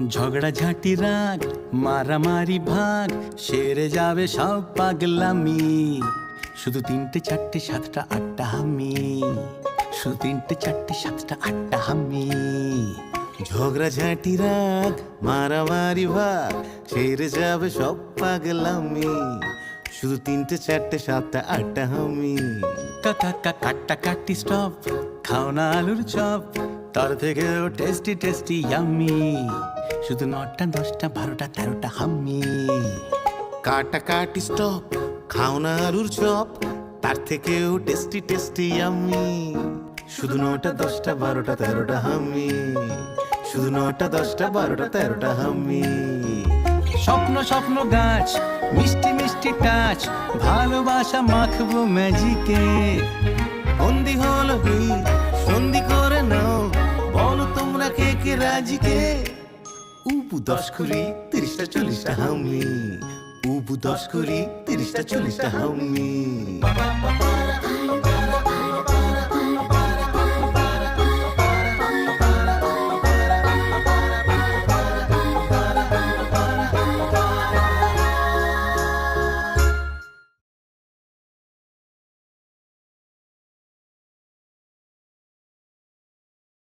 ঝগড়া ঝাঁটি রাগ মারামারি ভাগ সেরে যাবে সব পাগলামি। শুধু 3টে 4টে 7টা 8টা হামি, শুধু 3টে 4টে 7টা 8টা হামি। ঝগড়া ঝাঁটি রাগ মারামারি ভাগ সেরে যাবে সব পাগলামি। শুধু 3টে 4টে 7টা 8টা হামি। কাকা কাটা কাটি স্টপ, খাও না আলুর চপ, তার থেকেও টেস্টি টেস্টি ইয়াম্মি। শুধু 9টা 10টা 12টা 13টা হাম্মি। কাটা কাটি স্টপ, খাও না আলুর চপ, তার থেকেও টেস্টি টেস্টি ইয়াম্মি। শুধু 9টা 10টা 12টা 13টা হাম্মি। শুধু 9টা 10টা 12টা 13টা হাম্মি। স্বপ্ন স্বপ্ন গাছ মিষ্টি মিষ্টি টাচ, ভালোবাসা মাখবো ম্যাজিকে। বন্দি হলো হিট সন্ধি করে নাও, বলো তোমরা কে কে রাজি কে। উবু 10 কুড়ি 30টা 40টা হামি। উবু 10 কুড়ি 30টা 40টা হামি।